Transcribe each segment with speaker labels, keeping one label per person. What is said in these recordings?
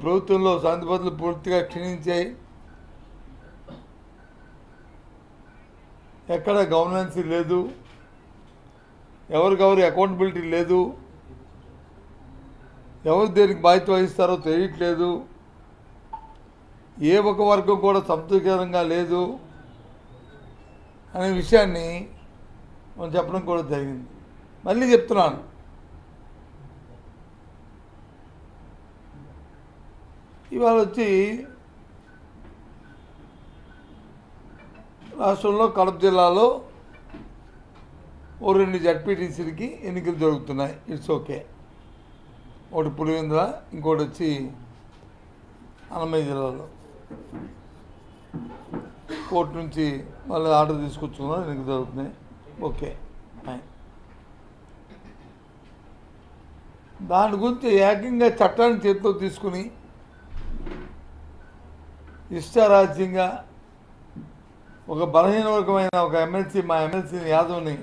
Speaker 1: ప్రభుత్వంలో శాంతి భద్రతలు పూర్తిగా క్షీణించాయి. ఎక్కడ గవర్నెన్స్ లేదు, ఎవరికెవరు అకౌంటబిలిటీ లేదు, ఎవరు దేనికి బాధ్యత వహిస్తారో తెలియట్లేదు, ఏ ఒక వర్గం కూడా సంతృప్తికరంగా లేదు అనే విషయాన్ని మనం చెప్పడం కూడా జరిగింది. మళ్ళీ చెప్తున్నాను, ఇవాళ వచ్చి రాష్ట్రంలో కడప జిల్లాలో ఓ 2 జడ్పీటీసీలకి ఎన్నికలు జరుగుతున్నాయి. It's okay. ఒకటి పులివెందుల, ఇంకోటి వచ్చి అన్నమయ్య జిల్లాలో కోర్టు నుంచి మళ్ళీ ఆర్డర్ తీసుకొచ్చుకున్నారు, ఎన్నికలు జరుగుతున్నాయి. ఓకే. దాని గురించి ఏకంగా చట్టాన్ని చేతిలో తీసుకుని ఇష్టారాజ్యంగా ఒక బలహీన వర్గమైన ఒక ఎమ్మెల్సీ, మా ఎమ్మెల్సీ యాదవ్ని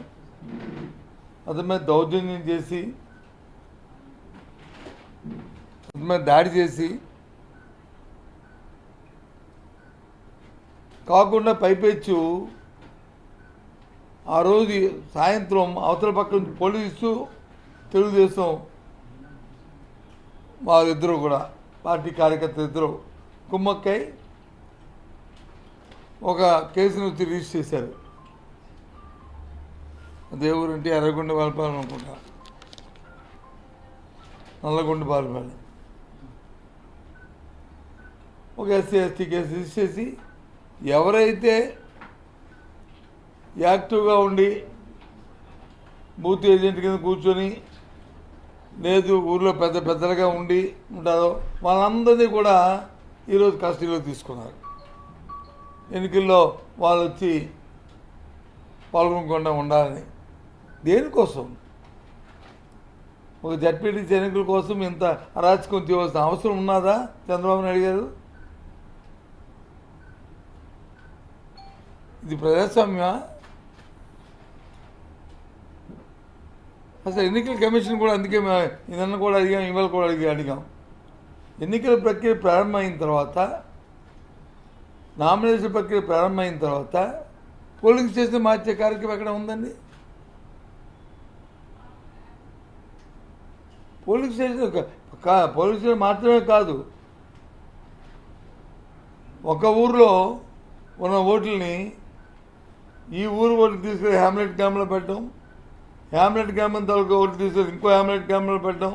Speaker 1: అతని మీద దౌర్జన్యం చేసి, అతని మీద దాడి చేసి, కాకుండా పైపెచ్చు ఆ రోజు సాయంత్రం అవతల పక్క నుంచి పోలీసు తెలుగుదేశం వారిద్దరూ కూడా పార్టీ కార్యకర్తలు ఇద్దరు కుమ్మక్కై ఒక కేసును వచ్చి రిజిస్టర్ చేశారు. దేవురంటే ఎర్రగొండ బాలపాలెం అనుకుంటా, నల్లగొండ బాలపాలెం. ఒక ఎస్సీ ఎస్టీ కేసు రిజిస్టర్ చేసి ఎవరైతే యాక్టివ్గా ఉండి బూత్ ఏజెంట్ కింద కూర్చొని లేదు ఊళ్ళో పెద్దలుగా ఉంటారో వాళ్ళందరినీ కూడా ఈరోజు కస్టడీలో తీసుకున్నారు. ఎన్నికల్లో వాళ్ళు వచ్చి పాల్గొనకుండా ఉండాలని. దేనికోసం? ఒక జడ్పీటీసీ ఎన్నికల కోసం ఇంత అరాచకం తీయవలసిన అవసరం ఉన్నదా చంద్రబాబు నాయుడు గారు? ఇది ప్రజాస్వామ్యమా? అసలు ఎన్నికల కమిషన్ కూడా అందుకే నిన్న కూడా అడిగాం, ఇవాళ కూడా అడిగాం. ఎన్నికల ప్రక్రియ ప్రారంభమైన తర్వాత, నామినేషన్ ప్రక్రియ ప్రారంభమైన తర్వాత పోలింగ్ స్టేషన్ మార్చే కార్యక్రమం ఎక్కడ ఉందండి? పోలింగ్ స్టేషన్ మాత్రమే కాదు, ఒక ఊరిలో ఉన్న ఓట్లని ఈ ఊరు ఓట్లు తీసుకెళ్ళి హ్యామ్లెట్ క్యాంప్లో పెట్టడం, హ్యామ్లెట్ క్యాంప్ తాలూకా ఓట్లు తీసుకెళ్ళి ఇంకో హ్యామ్లెట్ క్యాంప్లో పెట్టడం.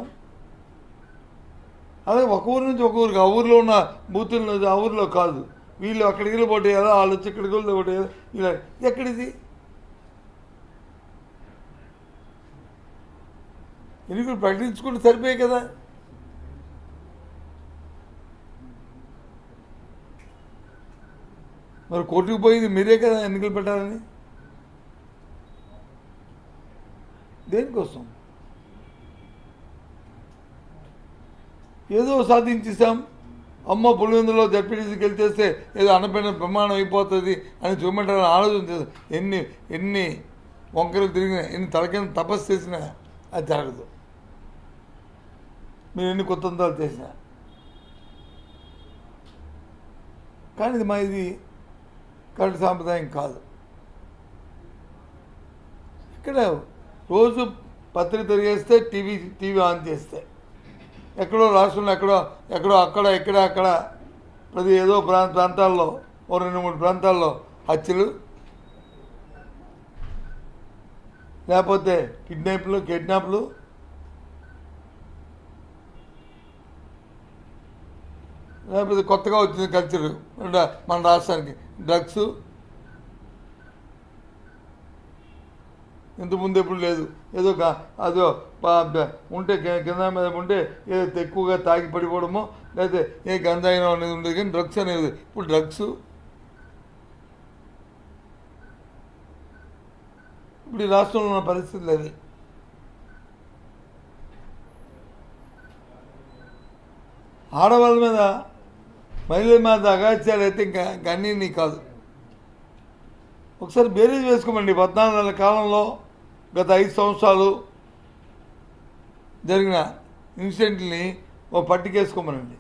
Speaker 1: అదే ఒక ఊరు నుంచి ఒక ఊరికి, ఆ ఊరిలో ఉన్న బూతుల ఆ ఊరిలో కాదు, వీళ్ళు అక్కడికి వెళ్ళి ఓటు వేయాలా, వాళ్ళు వచ్చి ఇక్కడికి వెళ్ళి ఓటు వేయాలి. ఇలా ఎక్కడిది? ఎన్నికలు ప్రకటించుకుంటే సరిపోయాయి కదా. మరి కోర్టుకు పోయింది మీరే కదా ఎన్నికలు పెట్టాలని. దేనికోసం? ఏదో సాధించేసాం, అమ్మ పులివెందులో జడ్పీటీసీకి వెళ్తేస్తే ఏదో అన్నపైన ప్రమాణం అయిపోతుంది అని చూపెట్టాలని ఆలోచన చేస్తాం. ఎన్ని వంకలు తిరిగినా, ఎన్ని తలకింద తపస్సు చేసినా అది జరగదు. మీరు ఎన్ని కుతంత్రాలు చేసినా. కానీ ఇది కరెక్ట్ సాంప్రదాయం కాదు. ఇక్కడ రోజు పత్రిక తిరిగేస్తే టీవీ ఆన్ చేస్తే ఎక్కడో రాష్ట్రంలో ఎక్కడో అక్కడ ప్రతి ఏదో ప్రాంతాల్లో ఓ 2-3 ప్రాంతాల్లో హత్యలు, లేకపోతే కిడ్నాప్లు, లేకపోతే కొత్తగా వచ్చిన కల్చర్ మన రాష్ట్రానికి డ్రగ్స్. ఇంతకుముందు ఎప్పుడు లేదు. ఏదో అదో ఉంటే కింద మీద ఉంటే ఏదో ఎక్కువగా తాగి పడిపోవడమో, లేకపోతే ఏ గంజాయినో అనేది ఉండేది, కానీ డ్రగ్స్ అనేది ఇప్పుడు డ్రగ్స్. ఇప్పుడు ఈ రాష్ట్రంలో ఉన్న పరిస్థితులు అది. ఆడవాళ్ళ మీద, మహిళల మీద అగాత్యాలు అయితే ఇంకా అన్నీ కాదు. ఒకసారి బేరీజ్ వేసుకోమండి. 14 నెలల కాలంలో గత 5 సంవత్సరాలు జరిగిన ఇన్సిడెంట్ని ఓ పట్టికేసుకోమనండి.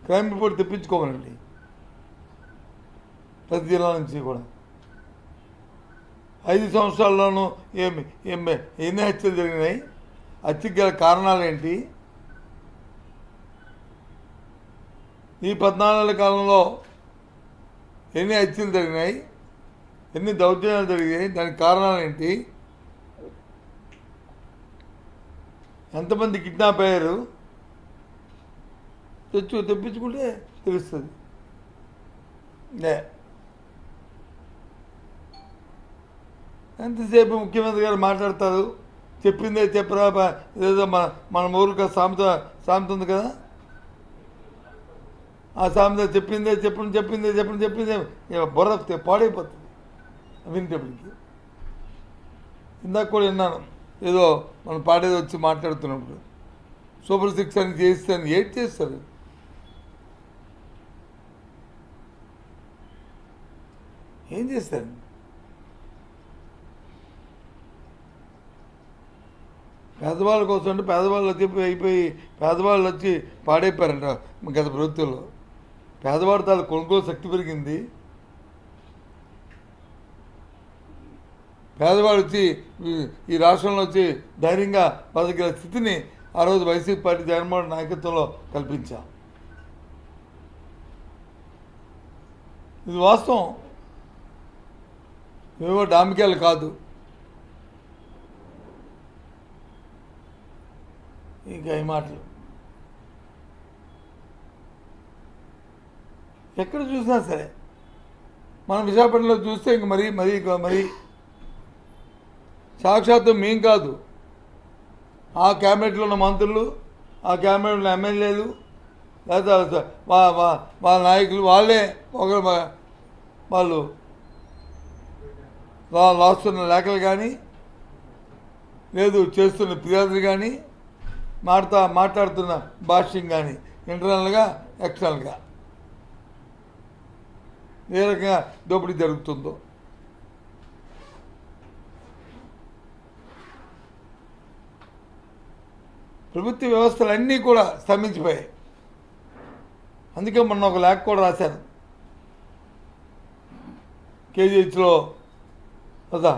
Speaker 1: క్రైమ్ రిపోర్ట్ తెప్పించుకోమనండి ప్రతి జిల్లా నుంచి కూడా. 5 సంవత్సరాల్లోనూ ఎన్ని హత్యలు జరిగినాయి, హత్యకు గల కారణాలు ఏంటి, ఈ 14 నెలల కాలంలో ఎన్ని హత్యలు జరిగినాయి, ఎన్ని దౌర్జన్యాలు జరిగాయి, దానికి కారణాలు ఏంటి, ఎంతమంది కిడ్నాప్ అయ్యారు తెప్పించుకుంటే తెలుస్తుంది. ఎంతసేపు ముఖ్యమంత్రి గారు మాట్లాడతారు, చెప్పిందే చెప్పరా, ఏదో మన ఊరికి సామెత ఉంది కదా, ఆ సామెత చెప్పిందే బుర్ర పాడైపోతుంది వింటప్పటికి. ఇందాక కూడా విన్నాను, ఏదో మనం పాడేది వచ్చి మాట్లాడుతున్నప్పుడు సూపర్ 6 అని చేస్తాను, ఏం చేస్తారు, ఏం చేస్తారు? పేదవాళ్ళ కోసం అంటే పేదవాళ్ళు అయిపోయి పేదవాళ్ళు వచ్చి పాడైపోయారంట గత ప్రభుత్వంలో. పేదవాడి తాల కొనుగోలు శక్తి పెరిగింది, పేదవాడు వచ్చి ఈ రాష్ట్రంలో వచ్చి ధైర్యంగా బతికే స్థితిని ఆ రోజు వైసీపీ పార్టీ జగన్మోహన్ నాయకత్వంలో కల్పించాం. ఇది వాస్తవం, ఏవో డామికాయలు కాదు. ఇంకా ఈ మాటలు ఎక్కడ చూసినా సరే, మనం విశాఖపట్నంలో చూస్తే ఇంక మరీ సాక్షాత్తు మేం కాదు, ఆ క్యాబినెట్లో ఉన్న మంత్రులు, ఆ క్యాబినెట్లో ఉన్న ఎమ్మెల్యేలు, లేదా వాళ్ళ నాయకులు వాళ్ళే వాళ్ళు రాస్తున్న లేఖలు కానీ, లేదు చేస్తున్న ఫిర్యాదులు కానీ, మాట్లాడుతున్న భాష్యం కానీ, ఇంటర్నల్గా ఎక్స్టర్నల్గా ఏ రకంగా దోపిడీ జరుగుతుందో. ప్రభుత్వ వ్యవస్థలన్నీ కూడా స్తంభించిపోయాయి. అందుకే మొన్న ఒక లేఖ కూడా రాశాను, కేజీహెచ్లో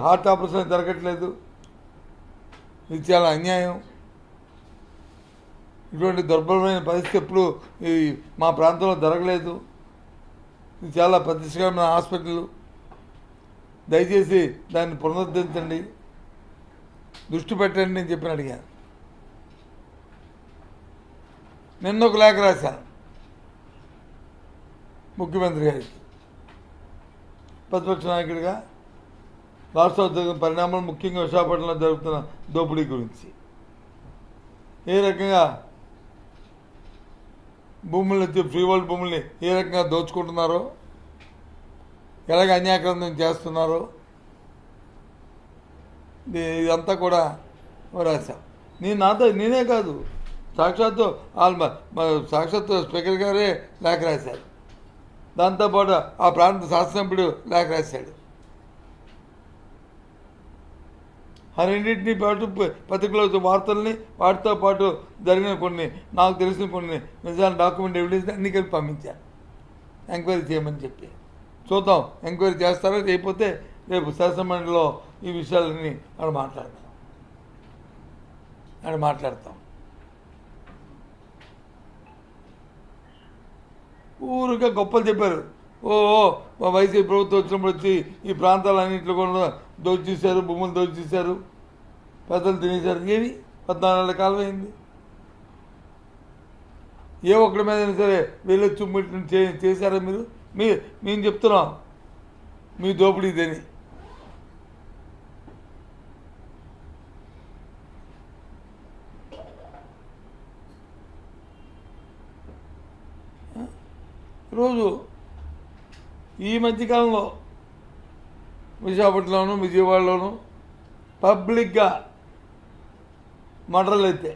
Speaker 1: హార్ట్ ఆపరేషన్ జరగట్లేదు, ఇది చాలా అన్యాయం, ఇటువంటి దుర్బలమైన పరిస్థితి ఎప్పుడు మా ప్రాంతంలో జరగలేదు, ఇది చాలా ప్రతిష్ఠితమైన హాస్పిటల్, దయచేసి దాన్ని పునరుద్ధరించండి, దృష్టి పెట్టండి అని చెప్పి అడిగాను. నిన్న ఒక లేఖ రాశాను ముఖ్యమంత్రి గారికి, ప్రతిపక్ష నాయకుడిగా రాష్ట్ర పరిణామాలు, ముఖ్యంగా విశాఖపట్నంలో జరుగుతున్న దోపిడీ గురించి, ఏ రకంగా భూములను ఫ్రీ హోల్డ్ భూముల్ని ఏ రకంగా దోచుకుంటున్నారో, ఎలాగ అన్యాక్రాంతం చేస్తున్నారో, ఇదంతా కూడా రాశాం. నేనే కాదు, సాక్షాత్తు స్పీకర్ గారే లేఖ రాశారు, దాంతోపాటు ఆ ప్రాంత శాసనసభ్యుడు లేఖ రాశాడు. ఆ రెండింటినీ పాటు పత్రికలో వార్తల్ని, వాటితో పాటు జరిగిన కొన్ని నాకు తెలిసిన కొన్ని నిజాలు, డాక్యుమెంట్ ఎవిడెన్స్ అన్ని కలిపి పంపించాను ఎంక్వైరీ చేయమని చెప్పి. చూద్దాం ఎంక్వైరీ చేస్తారో, చేయకపోతే రేపు శాసనమండలిలో ఈ విషయాలన్నీ మాట్లాడతాం. ఊరికే గొప్పలు చెప్పారు, వైసీపీ ప్రభుత్వం వచ్చినప్పుడు వచ్చి ఈ ప్రాంతాలన్నింటిలో కూడా దోచేశారు, భూములు దోచేశారు, పెద్దలు తినేశారు. ఏమి 14 నెలల కాలం అయింది, ఏ ఒక్కడి మీద సరే వీళ్ళు చుమ్మిట్టు చేశారా మీరు? మేము చెప్తున్నాం మీ దోపిడీ ఇదని. రోజు ఈ మధ్యకాలంలో విశాఖపట్నంలోను, విజయవాడలోను పబ్లిక్గా మర్డర్లు అయితే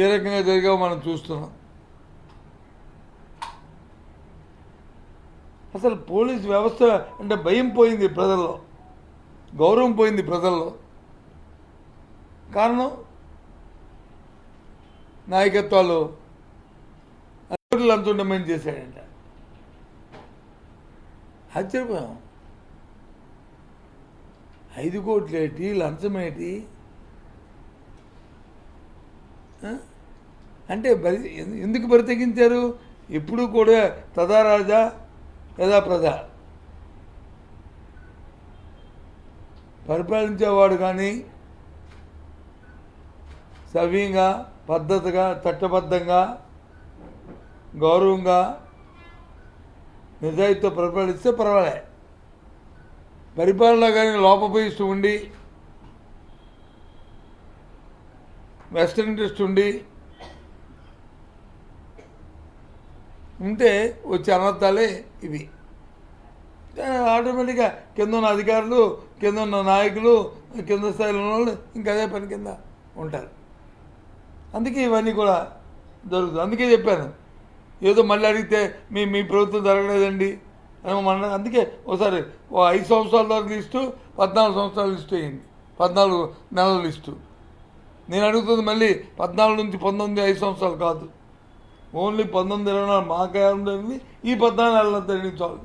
Speaker 1: ఏ రకంగా జరిగావో మనం చూస్తున్నాం. అసలు పోలీస్ వ్యవస్థ అంటే భయం పోయింది ప్రజల్లో, గౌరవం పోయింది ప్రజల్లో. కారణం నాయకత్వాలు లంచం డిమాండ్ చేశాడంట. ఆశ్చర్యపోయాం. 5 కోట్లు ఏంటి, లంచం ఏంటి అంటే ఎందుకు బరి తెగించారు? ఎప్పుడు కూడా తదా రాజా యథా ప్రజ, పరిపాలించేవాడు కానీ సవ్యంగా పద్ధతిగా చట్టబద్ధంగా గౌరవంగా నిజాయితీతో పరిపాలిస్తే పర్వాలే. పరిపాలన కానీ లోపభూయిష్టం ఉండి వెస్టర్న్ ఇంట్రెస్ట్ ఉండి ఉంటే వచ్చే అనర్థాలే ఇవి. ఆటోమేటిక్గా కింద ఉన్న అధికారులు, కింద ఉన్న నాయకులు, కింద స్థాయిలో ఉన్న వాళ్ళు ఇంకా అదే పని కింద ఉంటారు. అందుకే ఇవన్నీ కూడా జరుగుతుంది. అందుకే చెప్పాను, ఏదో మళ్ళీ అడిగితే మీ ప్రభుత్వం జరగలేదండి అని మన. అందుకే ఒకసారి 5 సంవత్సరాల వరకు లిస్టు, 14 సంవత్సరాల లిస్టు వేయండి, 14 నెలల లిస్టు. నేను అడుగుతుంది మళ్ళీ 14 నుంచి 19 5 సంవత్సరాలు కాదు, ఓన్లీ 19, 24 మాకే ఉండేది. ఈ 14 నెలలంతా చాలు,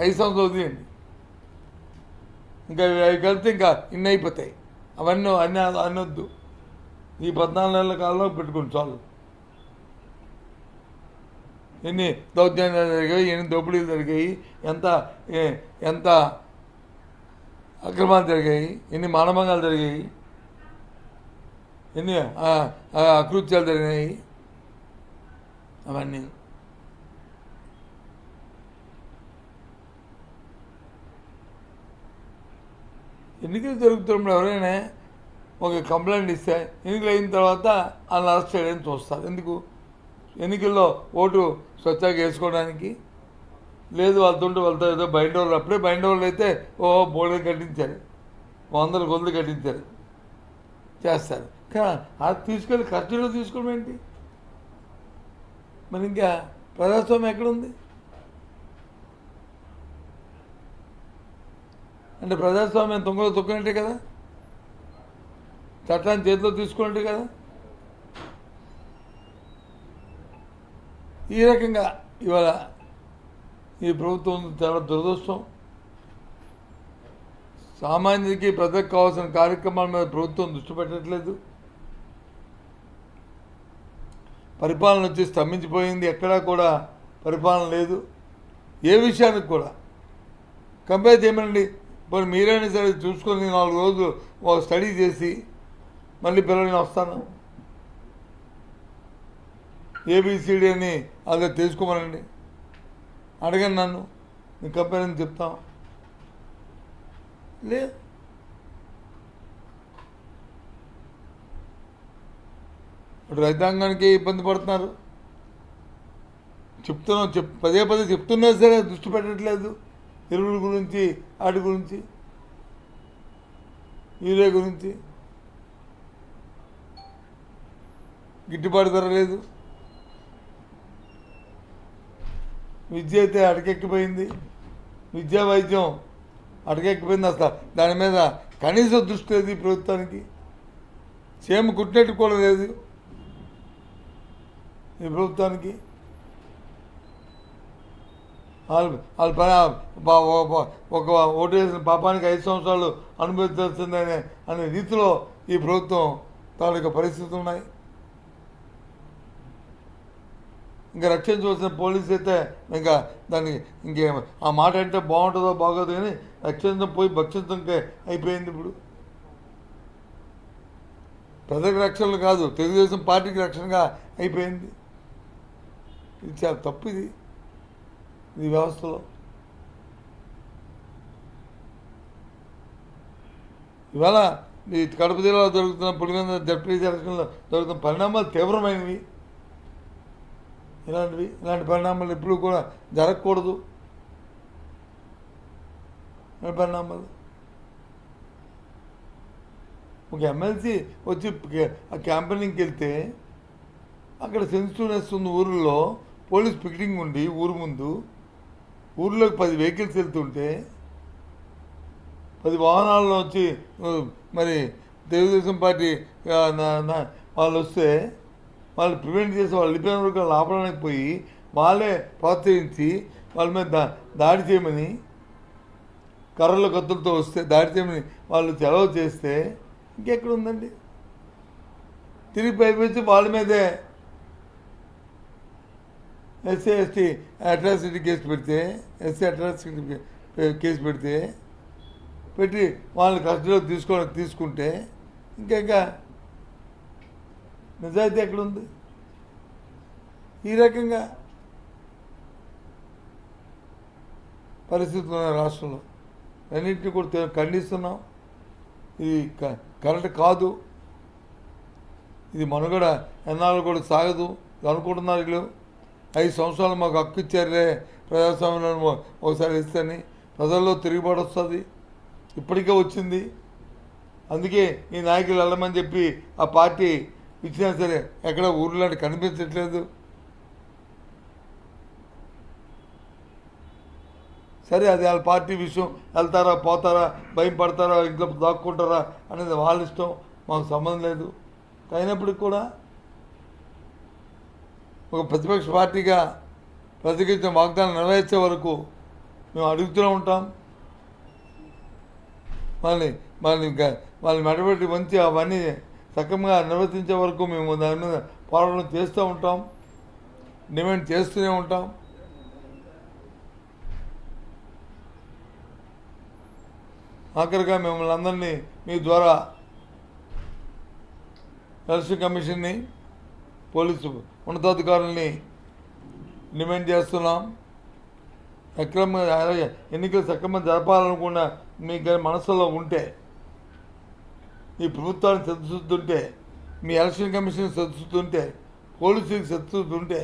Speaker 1: 5 సంవత్సరాలు తీయండి. ఇంకా అవి కలిపితే ఇంకా ఇన్ని అయిపోతాయి. అవన్నీ అనొద్దు. ఈ 14 నెలల కాలంలో పెట్టుకోండి చాలు. ఎన్ని దౌర్జన్యాలు జరిగాయి, ఎన్ని దోపిడీలు జరిగాయి, ఎంత అక్రమాలు జరిగాయి, ఎన్ని మానభంగాలు జరిగాయి, ఎన్ని అకృత్యాలు జరిగినాయి, అవన్నీ. ఎన్నికలు జరుగుతున్నప్పుడు ఎవరైనా ఒక కంప్లైంట్ ఇస్తే ఎన్నికలు అయిన తర్వాత వాళ్ళని అరెస్ట్ చేయడానికి చూస్తారు. ఎందుకు? ఎన్నికల్లో ఓటు స్వచ్ఛంగా వేసుకోవడానికి. లేదు వాళ్ళతో ఏదో బైండోర్లు, అప్పుడే బైండోర్లు అయితే బోర్డులు కట్టించారు, 100 కొలులు కట్టించారు, చేస్తారు. కానీ అది తీసుకెళ్ళి కస్టడీలో తీసుకోవడం ఏంటి? మరి ఇంకా ప్రజాస్వామ్యం ఎక్కడుంది? అంటే ప్రజాస్వామ్యం తొంగలో తొక్కినట్టే కదా, చట్టాన్ని చేతిలో తీసుకున్నట్టే కదా. ఈ రకంగా ఇవాళ ఈ ప్రభుత్వం చాలా దురదృష్టం. సామాన్యుడికి ప్రజలకు కావాల్సిన కార్యక్రమాల మీద ప్రభుత్వం దృష్టి పెట్టట్లేదు. పరిపాలన వచ్చి స్తంభించిపోయింది. ఎక్కడా కూడా పరిపాలన లేదు. ఏ విషయానికి కూడా కంపేర్ చేయమనండి. ఇప్పుడు మీరైనా సరే చూసుకొని 4 రోజులు ఒక స్టడీ చేసి మళ్ళీ పిల్లల్ని వస్తాను, ఏబిసిడి అని అదే తెలుసుకోమనండి. అడగండి నన్ను, నేను కంపేర్ అని చెప్తాం. లేదు, ఇప్పుడు రైతాంగానికి ఇబ్బంది పడుతున్నారు. పదే చెప్తున్నా సరే దృష్టి పెట్టట్లేదు. ఎరువుల గురించి, వాటి గురించి, యూరియా గురించి. గిట్టుబాటు ధర లేదు. విద్య అయితే అటకెక్కిపోయింది. విద్యా వైద్యం అటకెక్కిపోయింది. అసలు దాని మీద కనీస దృష్టి లేదు ఈ ప్రభుత్వానికి. చేమ కుట్టినట్టు కూడా లేదు ఈ ప్రభుత్వానికి. ఒక ఓటు వేసిన పాపానికి 5 సంవత్సరాలు అనుభవించాల్సిందనే అనే రీతిలో ఈ ప్రభుత్వం తాలూకా పరిస్థితులు ఉన్నాయి. ఇంకా రక్షించవలసిన పోలీసు అయితే ఇంకా దానికి ఇంకేం ఆ మాట అంటే బాగుంటుందో బాగోదు కానీ రక్షించడం పోయి భక్షించడంకే అయిపోయింది. ఇప్పుడు ప్రజలకు రక్షణలు కాదు, తెలుగుదేశం పార్టీకి రక్షణగా అయిపోయింది. ఇది చాలా తప్పు. ఈ వ్యవస్థలో ఇవాళ ఈ కడప జిల్లాలో జరుగుతున్న పులివెంద జడ్పీ ఎలక్షన్లో జరుగుతున్న పరిణామాలు తీవ్రమైనవి. ఇలాంటి పరిణామాలు ఎప్పుడు కూడా జరగకూడదు. పరిణామాలు ఒక ఎమ్మెల్సీ వచ్చి క్యాంపెయినింగ్కి వెళ్తే అక్కడ సెన్సిటివ్నెస్ ఉన్న ఊరిలో పోలీస్ పికెటింగ్ ఉండి ఊరు ముందు ఊర్లోకి 10 వెహికల్స్ వెళ్తుంటే 10 వాహనాల్లో వచ్చి మరి తెలుగుదేశం పార్టీ వాళ్ళు వస్తే వాళ్ళు ప్రివెంట్ చేసి వాళ్ళు వెళ్ళిపోయిన వరకు ఆపడానికి పోయి వాళ్ళే ప్రోత్సహించి వాళ్ళ మీద దాడి చేయమని కర్రల కత్తులతో వస్తే దాడి చేయమని వాళ్ళు సెలవు చేస్తే ఇంకెక్కడ ఉందండి? తిరిగి పైపించి వాళ్ళ మీదే ఎస్సీ ఎస్టీ అట్రాసిటీ కేసు పెడితే కేసు పెట్టి వాళ్ళని కస్టడీలో తీసుకుంటే ఇంకా నిజాయితీ ఎక్కడుంది? ఈ రకంగా పరిస్థితులు ఉన్నాయి రాష్ట్రంలో. అన్నింటినీ కూడా ఖండిస్తున్నాం. ఇది కరెక్ట్ కాదు. ఇది మనుగడ ఎన్నాళ్ళు కూడా సాగదు అనుకుంటున్నారు వీళ్ళు. 5 సంవత్సరాలు మాకు హక్కు ఇచ్చారే ప్రజాస్వామ్యంలో ఒకసారి ఇస్తేని ప్రజల్లో తిరుగుబాటు వస్తుంది. ఇప్పటికే వచ్చింది. అందుకే ఈ నాయకులు వెళ్ళమని చెప్పి ఆ పార్టీ ఇచ్చినా సరే ఎక్కడ ఊర్లో కనిపించట్లేదు. సరే, అది వాళ్ళ పార్టీ విషయం. వెళ్తారా, పోతారా, భయం పడతారా, ఇంట్లో దాక్కుంటారా అనేది వాళ్ళ ఇష్టం, మాకు సంబంధం లేదు. అయినప్పటికి కూడా ఒక ప్రతిపక్ష పార్టీగా ప్రతికించిన వాగ్దానం నెరవేర్చే వరకు మేము అడుగుతూనే ఉంటాం. వాళ్ళని మెడబెట్టి మంచి అవన్నీ సక్రమంగా నిర్వర్తించే వరకు మేము దాని మీద పోరాటం చేస్తూ ఉంటాం, డిమాండ్ చేస్తూనే ఉంటాం. ఆఖరిగా మిమ్మల్ని అందరినీ మీ ద్వారా ఎలక్షన్ కమిషన్ని, పోలీసు ఉన్నతాధికారుల్ని డిమాండ్ చేస్తున్నాం. ఎన్నికలు సక్రమంగా జరపాలనుకున్న మీకు మనసులో ఉంటే, ఈ ప్రభుత్వాన్ని సరిదిద్దుతుంటే, మీ ఎలక్షన్ కమిషన్ సరిదిద్దుతుంటే, పోలీసులకు సరిదిద్దుతుంటే,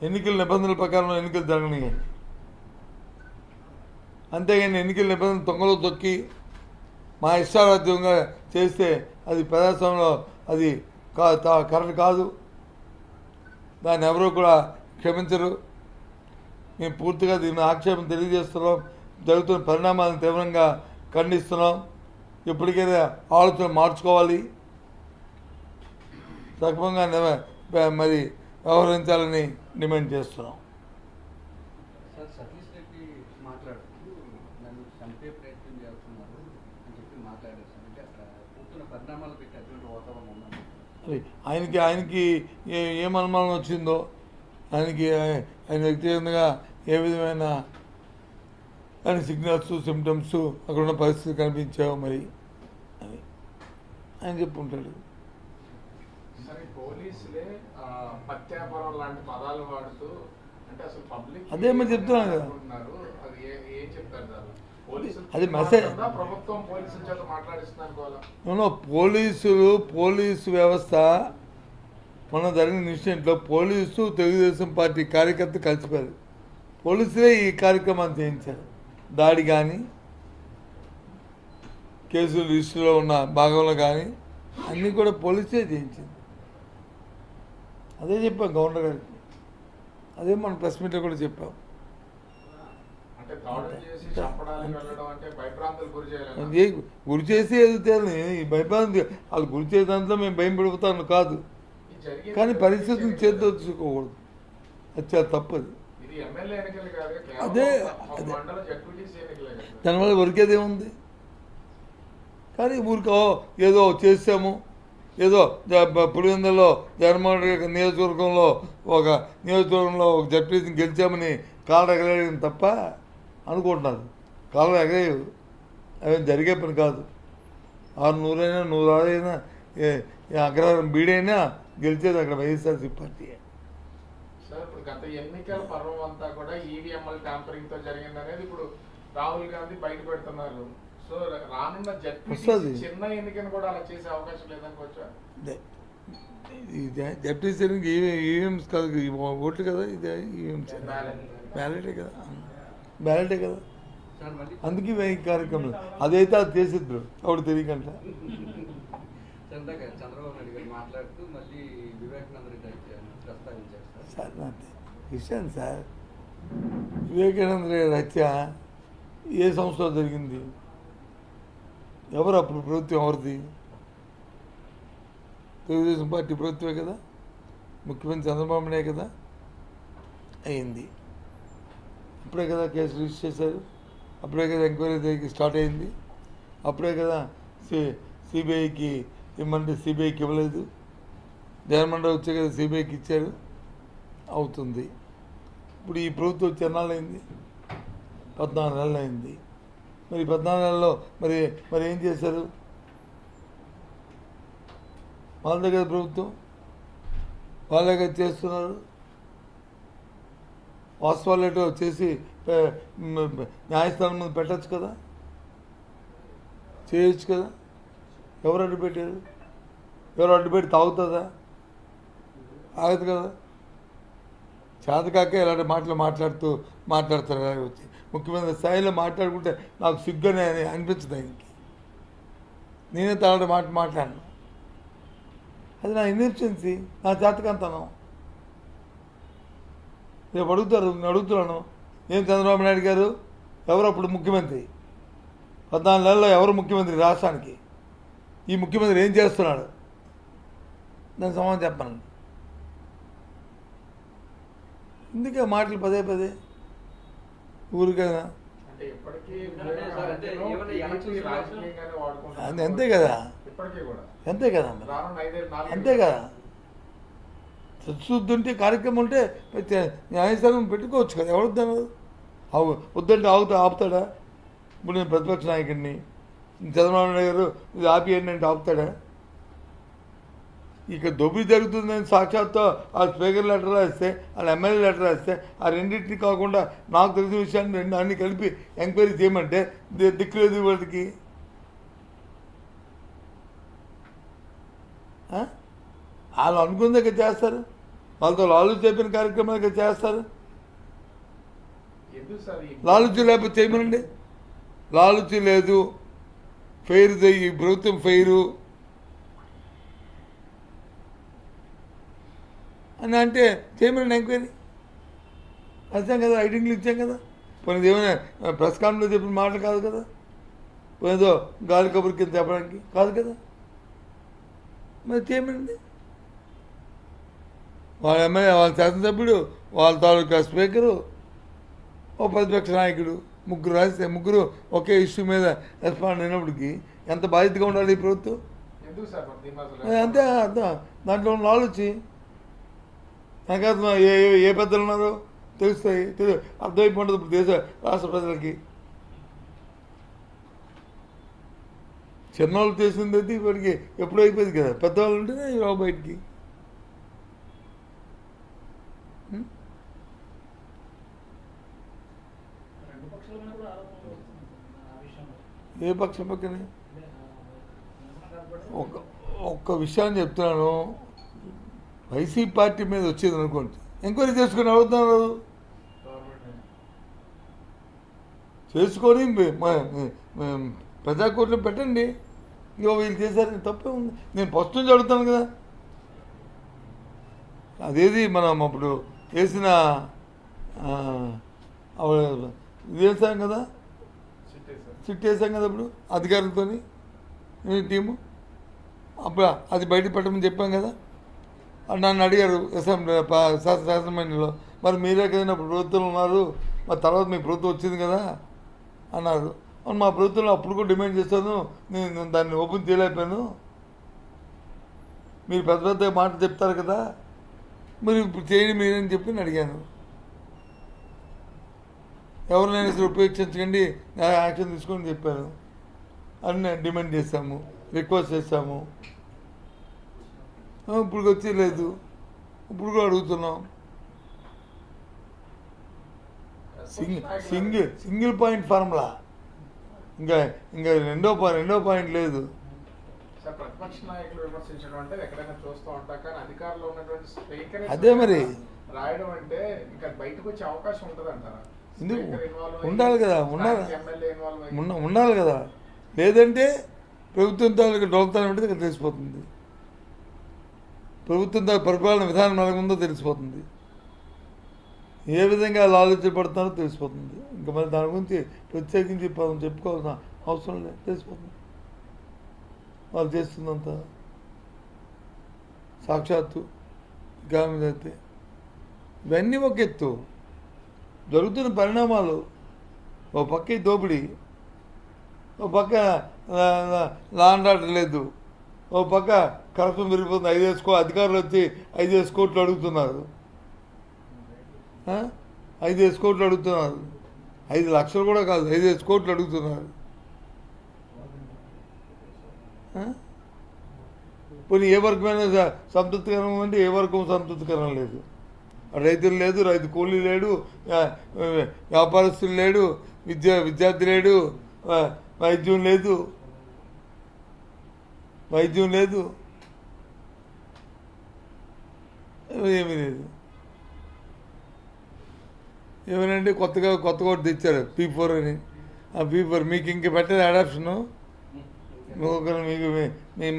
Speaker 1: ఎన్నికల నిబంధనల ప్రకారం ఎన్నికలు జరగనియండి. అంతేగాని ఎన్నికల నిబంధనలు తొంగలో తొక్కి మా ఇష్టారాజ్యంగా చేస్తే అది ప్రజాస్వామ్యంలో అది కరెక్ట్ కాదు. దాన్ని ఎవరూ కూడా క్షమించరు. మేము పూర్తిగా దీన్ని ఆక్షేపం తెలియజేస్తున్నాం. జరుగుతున్న పరిణామాలను తీవ్రంగా ఖండిస్తున్నాం. ఇప్పటికైనా ఆలోచన మార్చుకోవాలి, సక్రమంగా మరి వ్యవహరించాలని డిమాండ్ చేస్తున్నాం. ఆయనకి ఏం అనుమానం వచ్చిందో, ఆయన వ్యక్తిగతంగా ఏ విధమైన ఆయన సిగ్నల్స్, సిమ్టమ్స్, అక్కడ ఉన్న పరిస్థితి కనిపించావు మరి అని ఆయన చెప్పుకుంటాడు. అదే మరి చెప్తున్నాను కదా, అది మెసేజ్. పోలీసు వ్యవస్థ మొన్న జరిగిన ఇన్సిడెంట్లో పోలీసు తెలుగుదేశం పార్టీ కార్యకర్త కలిసిపోయారు. పోలీసులే ఈ కార్యక్రమాన్ని చేయించారు. దాడి కానీ, కేసులు లిస్టులో ఉన్న భాగంలో కానీ అన్నీ కూడా పోలీసే చేయించింది. అదే చెప్పాం గవర్నర్ గారికి, అదే మన ప్రెస్ మీట్లో కూడా చెప్పాం. గురి చేసి ఎదుగుతాను ఈ భయభ్రాంతి వాళ్ళు గురి చేసేదాంట్లో మేము భయం పడిపోతాను కాదు, కానీ పరిస్థితిని చేద్దోచుకోకూడదు. అది చాలా తప్పదు. అదే దానివల్ల ఉరికేదేముంది? కానీ ఊరికో ఏదో చేసాము, ఏదో పులివెందులలో జగన్మోహన్ రెడ్డి నియోజకవర్గంలో ఒక జడ్పీటీసీని గెలిచామని కాళ్ళు ఎగరేయడం తప్ప అనుకుంటున్నారు. కాళ్ళు ఎగరేయవు, అవేం జరిగే పని కాదు. 600 అయినా 100 అయినా అగ్రహారం బీడైనా గెలిచేది అక్కడ వైఎస్ఆర్సీపీ పార్టీ.
Speaker 2: సార్, ఇప్పుడు గత ఎన్నికల పర్వం అంతా కూడా ఈవీఎంల ట్యాంపరింగ్ తో జరిగిందనేది ఇప్పుడు రాహుల్ గాంధీ బయట పెడుతున్నారు. సో రానున్న జడ్పీటీసీ చిన్న ఎన్నికను కూడా అలా చేసే అవకాశం లేదనుకోవచ్చా?
Speaker 1: జడ్పీటీసీ ఈవీఎంస్ కాదు, ఓట్లు కదా, ఇది ఈవీఎంస్ బ్యాలెటే కదా. అందుకే ఈ కార్యక్రమం అదైతే అది చేసిద్దు అప్పుడు తెలియకంట.
Speaker 3: చంద్రబాబు నాయుడు గారు మాట్లాడుతూ మళ్ళీ వివేకానంద రెడ్డి ప్రస్తావించారు
Speaker 1: సార్. విషయం సార్, వివేకానంద రెడ్డి హత్య ఏ సంవత్సరంలో జరిగింది? ఎవరు అప్పుడు ప్రభుత్వం ఎవరిది? తెలుగుదేశం పార్టీ ప్రభుత్వమే కదా, ముఖ్యమంత్రి చంద్రబాబు నాయుడు కదా అయింది. అప్పుడే కదా కేసు రిజిస్టర్ చేశారు, అప్పుడే కదా ఎంక్వైరీ స్టార్ట్ అయింది, అప్పుడే కదా సిబిఐకి ఇమ్మంటే సిబిఐకి ఇవ్వలేదు, జగన్మోహన్ రెడ్డి వచ్చే కదా సిబిఐకి ఇచ్చారు, అవుతుంది. ఇప్పుడు ఈ ప్రభుత్వం వచ్చి ఎన్నాళ్ళు అయింది? 14 నెలలు అయింది. మరి 14 నెలల్లో మరి ఏం చేశారు? వాళ్ళ దగ్గర ప్రభుత్వం వాళ్ళ దగ్గర చేస్తున్నారు. వాస్తవాలేటో చేసి న్యాయస్థానం ముందు పెట్టచ్చు కదా, చేయొచ్చు కదా. ఎవరు అడ్డు పెట్టారు? ఎవరు అడ్డు పెట్టి తాగుతుందా? ఆగదు కదా. చేతకాక ఇలాంటి మాటలు మాట్లాడుతారు వచ్చి ముఖ్యమంత్రి స్థాయిలో మాట్లాడుకుంటే నాకు సిగ్గునే అనిపించదు ఆయనకి. నేనే తలాంటి మాట్లాడను. అది నా ఇన్ఎఫిషియన్సీ, నా చేతకంతనం. రేపు అడుగుతారు, నేను అడుగుతున్నాను, ఏం చంద్రబాబు నాయుడు గారు ఎవరు అప్పుడు ముఖ్యమంత్రి? 14 నెలల్లో ఎవరు ముఖ్యమంత్రి రాష్ట్రానికి? ఈ ముఖ్యమంత్రి ఏం చేస్తున్నాడు? దానికి సమాధానం చెప్పనండి. ఎందుకే మాటలు పదే పదే ఊరికైనా?
Speaker 2: అంటే ఇప్పటికీ
Speaker 1: అంతే కదా,
Speaker 2: ఇప్పటికీ కూడా
Speaker 1: అంతే కదా,
Speaker 2: రానున్న 5 4
Speaker 1: అంతే కదా. ఉంటే కార్యక్రమం ఉంటే న్యాయస్థానం పెట్టుకోవచ్చు కదా, ఎవరు వద్దంటే ఆపుతాడా? ఇప్పుడు నేను ప్రతిపక్ష నాయకుడిని, చంద్రబాబు నాయుడు గారు ఇది ఆపియండి అంటే ఆపుతాడా? ఇక దోపిడీ జరుగుతుందని సాక్షాత్తు ఆ స్పీకర్ లెటర్ రాస్తే, వాళ్ళ ఎమ్మెల్యే లెటర్ రాస్తే, ఆ రెండింటిని కాకుండా నాకు తెలిసిన విషయాన్ని అన్ని కలిపి ఎంక్వైరీ చేయమంటే దిక్కులేదు వాళ్ళకి. వాళ్ళు అనుకుందాక చేస్తారు, వాళ్ళతో లాలూచి చెప్పిన కార్యక్రమాలు చేస్తారు. లాలూచి లేకపోతే చేయమనండి. లాలూచి లేదు, ఫెయిర్ ఈ ప్రభుత్వం ఫెయిరు అని అంటే చేయమనండి ఎంక్వైరీ. వచ్చాం కదా, ఐడెంటిటీలు ఇచ్చాం కదా. పోనీ ఏమైనా ప్రెస్ కాన్ఫరెన్స్ చెప్పిన మాటలు కాదు కదా, ఏదో గాలి కబుర్ కింద చెప్పడానికి కాదు కదా. మరి చేయమనండి. వాళ్ళ ఎమ్మెల్యే, వాళ్ళ శాసనసభ్యుడు, వాళ్ళ తాలూకా స్పీకరు, ఓ ప్రతిపక్ష నాయకుడు, ముగ్గురు రాస్తే ముగ్గురు ఒకే ఇష్యూ మీద రెస్పాండ్ అయినప్పటికీ ఎంత బాధ్యతగా ఉండాలి ఈ ప్రభుత్వం? అంతే అర్థం. దాంట్లో ఉన్న ఆలోచి నాకు అర్థం. ఏ పెద్దలు ఉన్నారో తెలుస్తాయి, అర్థమైపోతుంది ఇప్పుడు దేశ రాష్ట్ర ప్రజలకి. చిన్నవాళ్ళు చేసింది అయితే ఇప్పటికి ఎప్పుడూ అయిపోయింది కదా, పెద్దవాళ్ళు ఉంటేనే రావు బయటికి. ఏ పక్షం పక్కనే ఒక్క విషయాన్ని చెప్తున్నాను. వైసీపీ పార్టీ మీద వచ్చేది అనుకోండి, ఎంక్వైరీ చేసుకుని అడుగుతున్నారు, చేసుకొని ప్రజాకోర్టులో పెట్టండి. ఇగో వీళ్ళు చేశారని తప్పే ఉంది. నేను ఫస్ట్ నుంచి అడుగుతాను కదా. అదేది మనం అప్పుడు వేసిన ఇది వేసాం కదా, సిట్ వేసాం కదా అప్పుడు అధికారులతో టీము. అప్పుడు అది బయట పెట్టమని చెప్పాం కదా. నన్ను అడిగారు అసెంబ్లీ శాసనమండలిలో, మరి మీరే కదా ప్రభుత్వం ఉన్నారు, మరి తర్వాత మీ ప్రభుత్వం వచ్చింది కదా అన్నారు. మా ప్రభుత్వంలో అప్పుడు కూడా డిమాండ్ చేస్తాను, నేను దాన్ని ఓపెన్ చేయలేకపోయాను. మీరు పెద్ద పెద్ద మాటలు చెప్తారు కదా, మరి ఇప్పుడు చేయండి మీరని చెప్పి అడిగాను. ఎవరినైనా సరే ఉపేక్షించకండి, యాక్షన్ తీసుకొని చెప్పాను. అన్నీ డిమాండ్ చేశాము, రిక్వెస్ట్ చేశాము. ఇప్పుడు వచ్చి లేదు, ఇప్పుడు కూడా అడుగుతున్నాం. సింగిల్ పాయింట్ ఫార్ములా, ఇంకా రెండో పాయింట్ లేదు.
Speaker 2: ప్రతిపక్ష నాయకులు విమర్శించడం అంటే ఎక్కడైనా చూస్తూ ఉంటాం, కానీ అధికారంలో ఉన్నటువంటి స్పీకర్
Speaker 1: అదే మరి
Speaker 2: రాయడం అంటే ఇంకా బయటకు వచ్చే అవకాశం ఉంటుంది అంటారా?
Speaker 1: ఎందుకు ఉండాలి కదా, ఉండాలి కదా. లేదంటే ప్రభుత్వం తాలూకు డోల్తానం అంటే ఇక్కడ తెలిసిపోతుంది, ప్రభుత్వం పరిపాలన విధానం ఎలాగుందో తెలిసిపోతుంది, ఏ విధంగా ఆలోచించబడుతున్నారో తెలిసిపోతుంది. ఇంకా మరి దాని గురించి ప్రత్యేకించి చెప్పుకోవాల్సిన అవసరం లేదు, తెలిసిపోతుంది వాళ్ళు చేస్తుందంతా. సాక్షాత్తు గ్రామీణ అయితే ఇవన్నీ ఒక ఎత్తు జరుగుతున్న పరిణామాలు. ఓ పక్క ఈ దోపిడీ, ఓ పక్క లా అండ్ ఆర్డర్ లేదు, ఓ పక్క కరప్షన్ పెరిగిపోతుంది. 5 అధికారులు వచ్చి 5 కోట్లు అడుగుతున్నారు. 5 కోట్లు అడుగుతున్నారు. 5 లక్షలు కూడా కాదు, 5 కోట్లు అడుగుతున్నారు. పోనీ ఏ వర్గమైనా సంతృప్తికరం అంటే ఏ వర్గం సంతృప్తికరం లేదు. రైతులు లేదు, రైతు కూలీ లేడు, వ్యాపారస్తులు లేడు, విద్యార్థి లేడు, వైద్యం లేదు, ఏమీ లేదు. ఏమనంటే కొత్తగా ఒకటి తెచ్చారు P4 అని. ఆ P4 మీకు ఇంక పెట్టలేదు అడాప్షను. మీకు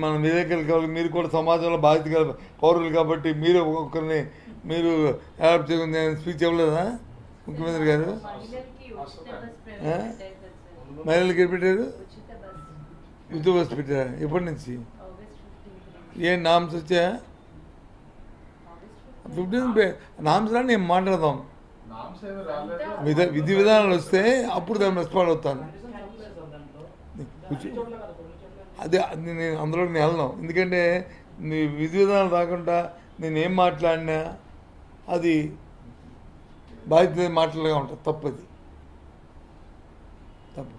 Speaker 1: మన విలేకరులు కావాలి, మీరు కూడా సమాజంలో బాధ్యత పౌరులు కాబట్టి మీరు ఒక్కొక్కరిని మీరు అడాప్ట్ చేసుకుని స్పీచ్ ఇవ్వలేదా ముఖ్యమంత్రి గారు? మహిళలకి పెట్టారు, ఉచిత బస్సు పెట్టారా? ఎప్పటి నుంచి? ఏం నామ్స్ వచ్చాయా? 15 నామ్స్ రాని నేను మాట్లాడదాం. విధి విధానాలు వస్తే అప్పుడు దాన్ని రెస్పాండ్ అవుతాను. అదే నేను అందులో నేను వెళ్ళను. ఎందుకంటే నీ విధి విధానాలు రాకుండా నేనేం మాట్లాడినా అది బాధ్యత మాటలుగా ఉంటుంది. తప్పది, తప్పు.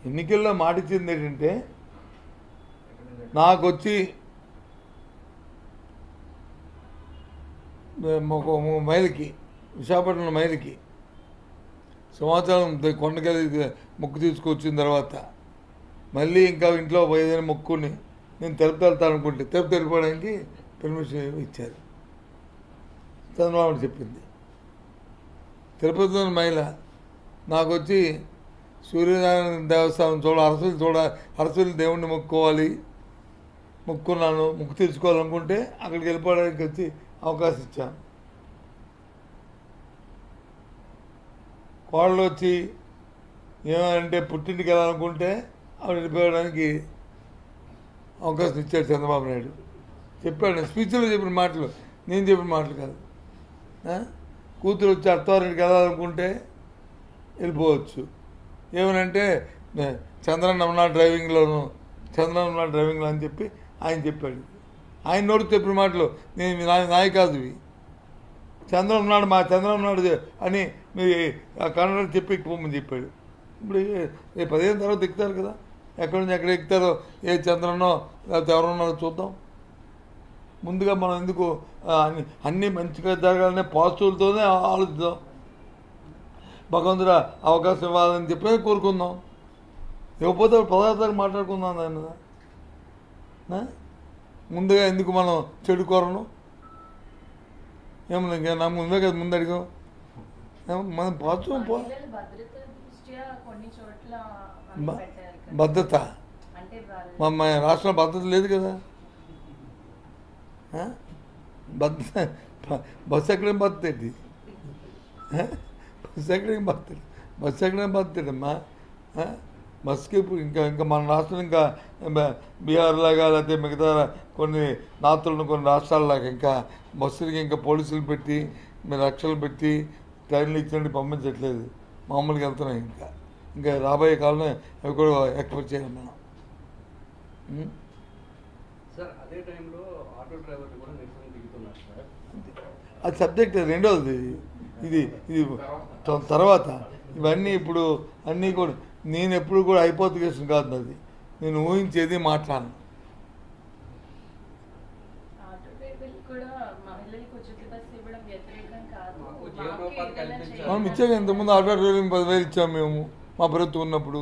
Speaker 1: ఎన్నికల్లో మాట ఇచ్చింది ఏంటంటే నాకు వచ్చి మైలుకి విశాఖపట్నం మైలుకి సంవత్సరం కొండకెళ్ళి మొక్కు తీసుకొచ్చిన తర్వాత మళ్ళీ ఇంకా ఇంట్లో ఏదైనా మొక్కుని నేను తిరుపతి వెళ్తాను అనుకుంటే తిరుపతి వెళ్ళిపోవడానికి పర్మిషన్ ఇచ్చారు. చంద్రబాబు చెప్పింది. తిరుపతిలోని మహిళ నాకు వచ్చి సూర్యనారాయణ దేవస్థానం అరసూరి దేవుణ్ణి మొక్కున్నాను, మొక్కు తీర్చుకోవాలనుకుంటే అక్కడికి వెళ్ళిపోవడానికి వచ్చి అవకాశం ఇచ్చాను. కోడలు వచ్చి ఏమంటే పుట్టింటికి వెళ్ళాలనుకుంటే ఆవిడ వెళ్ళిపోవడానికి అవకాశం ఇచ్చాడు చంద్రబాబు నాయుడు. చెప్పాడు స్పీచ్లో చెప్పిన మాటలు, నేను చెప్పిన మాటలు కాదు. కూతురు వచ్చి అత్తవారింటికి వెళ్ళాలనుకుంటే వెళ్ళిపోవచ్చు. ఏమనంటే చంద్రన్న ఉన్నాడు డ్రైవింగ్లో అని చెప్పి ఆయన చెప్పాడు. ఆయన నోరు చెప్పిన మాటలు నేను నాయి కాదు ఇవి. చంద్రబాబు ఉన్నాడు అని మీ కన్నడ చెప్పి ఎక్కువమని చెప్పాడు. ఇప్పుడు 15 తర్వాత ఎక్కుతారు కదా, ఎక్కడి నుంచి ఎక్కడ ఎక్కుతారో, ఏ చంద్రన్నో లేకపోతే ఎవరున్నారో చూద్దాం. ముందుగా మనం ఎందుకు అన్నీ మంచిగా జరగాలనే పాజిటివ్తోనే ఆలోచిద్దాం. భగవంతుడు అవకాశం ఇవ్వాలని చెప్పి కోరుకుందాం. ఇవ్వకపోతే పదార్థాలు మాట్లాడుకుందాం దాని మీద. ముందుగా ఎందుకు మనం చెడు కోరను? ఏమన్నా ఇంకా నాకు ముందే కదా ముందు అడిగాం. మనం పాజిటివ్ భద్రత మా రాష్ట్రంలో భద్రత లేదు కదా. బస్సు ఎక్కడేం బతుకుతాయి, బస్సు ఎక్కడేం బతుకుతాడమ్మా. బస్సుకి ఇప్పుడు ఇంకా మన రాష్ట్రం ఇంకా బీహార్ లాగా లేకపోతే మిగతా కొన్ని రాష్ట్రాల్లాగా ఇంకా బస్సులకి ఇంకా పోలీసులు పెట్టి రక్షలు పెట్టి ట్రైన్లు ఇచ్చినట్టు పంపించట్లేదు. మామూలుగా వెళ్తున్నాయి. ఇంకా రాబోయే కాలంలో అవి కూడా ఎక్స్పెక్ట్ చేయాలి మనం.
Speaker 3: సార్ అదే టైంలో ఆటో డ్రైవర్లు కూడా నిరసన దిగుతున్నారు సార్.
Speaker 1: అది సబ్జెక్ట్ రెండవది. ఇది తర్వాత ఇవన్నీ ఇప్పుడు అన్నీ కూడా నేను ఎప్పుడు కూడా హైపోథికేషన్ కాదు, అది నేను ఊహించేది మాట్లాడను. మనం ఇచ్చాక ఇంతకుముందు ఆటో డ్రైవింగ్ 10,000 ఇచ్చాము మేము మా ప్రభుత్వం ఉన్నప్పుడు.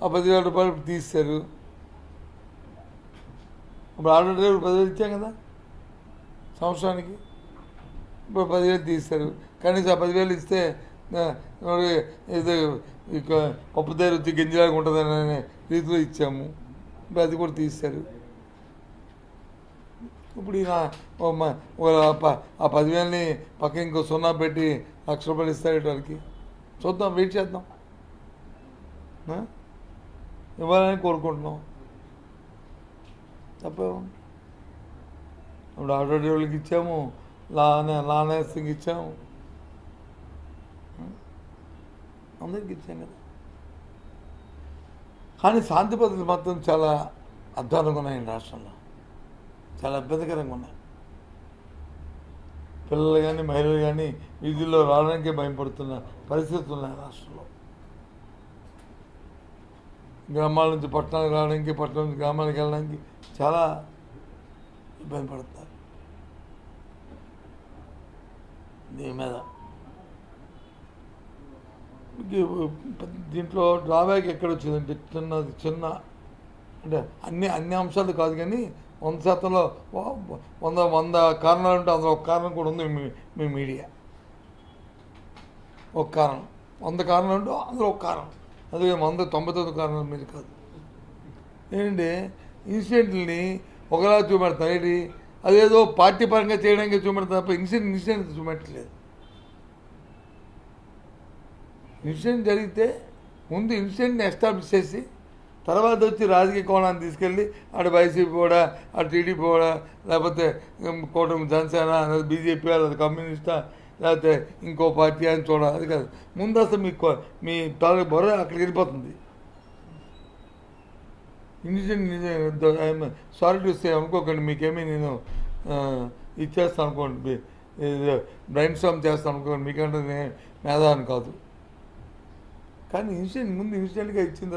Speaker 1: ఆ 10,000 రూపాయలు తీస్తారు. ఇప్పుడు ఆటో డ్రైవర్ 10,000 ఇచ్చాం కదా సంవత్సరానికి. ఇప్పుడు 10,000 తీస్తారు. కనీసం ఆ 10,000 ఇస్తే ఏదో ఇక పప్పు దగ్గర వచ్చి గింజలాగా ఉంటుందనే రీతిలో ఇచ్చాము. ఇప్పుడు అది కూడా తీస్తారు. ఇప్పుడు ఈయన ఆ 10,000ని పక్క ఇంకో 0 పెట్టి ₹1,00,000 ఇస్తాడు వాళ్ళకి. చూద్దాం, వెయిట్ చేద్దాం. ఇవ్వాలని కోరుకుంటున్నాం. తప్ప ఇప్పుడు ఆటో డ్రైవర్లకు ఇచ్చాము, లానర్సింగ్ ఇచ్చాము, అందరికి ఇచ్చాం కదా. కానీ శాంతి భద్రతలు మాత్రం చాలా అధ్వానంగా ఉన్నాయండి రాష్ట్రంలో, చాలా ఇబ్బందికరంగా ఉన్నాయి. పిల్లలు కానీ మహిళలు కానీ వీధుల్లో రావడానికే భయపడుతున్న పరిస్థితులు ఉన్నాయి రాష్ట్రంలో. గ్రామాల నుంచి పట్టణాలకు రావడానికి, పట్టణం నుంచి గ్రామాలకు వెళ్ళడానికి చాలా ఇబ్బంది పడుతున్నారు. దీని మీద దీంట్లో డ్రాబ్యాక్ ఎక్కడ వచ్చిందంటే చిన్న అంటే అన్ని అంశాలు కాదు, కానీ 100%లో 100 కారణాలు ఉంటే అందులో ఒక కారణం కూడా ఉంది మీ మీడియా. ఒక కారణం 100 కారణాలు ఉంటే అందులో ఒక కారణం, అదే 199 కారణాలు మీరు కాదు. ఏంటంటే ఇన్సిడెంట్ని ఒకలా చూపెడతారు, ఏంటి అదేదో పార్టీ పరంగా చేయడానికి చూపెడతారు తప్ప ఇన్సిడెంట్ చూపెట్టలేదు. ఇన్సిడెంట్ జరిగితే ముందు ఇన్సిడెంట్ని ఎస్టాబ్లిష్ చేసి తర్వాత వచ్చి రాజకీయ కోణాన్ని తీసుకెళ్ళి అటు వైసీపీ కూడా, అటు టీడీపీ కూడా, లేకపోతే కూటమి జనసేన, లేదా బీజేపీ, లేదా కమ్యూనిస్టా, లేకపోతే ఇంకో పార్టీ అని చూడాలి. అది కాదు, ముందు అసలు మీ తాలూకు బొర్ర అక్కడికి వెళ్ళిపోతుంది. ఇన్సిడెంట్ సారీ టు సే అనుకోకండి, మీకేమీ నేను ఇచ్చేస్తాను అనుకోండి, బ్రెయిన్ స్టార్మ్ చేస్తాను అనుకోండి, మీకంటే నేను మేధాని కాదు. కానీ ముందు ఇన్సిడెంట్గా ఇచ్చిన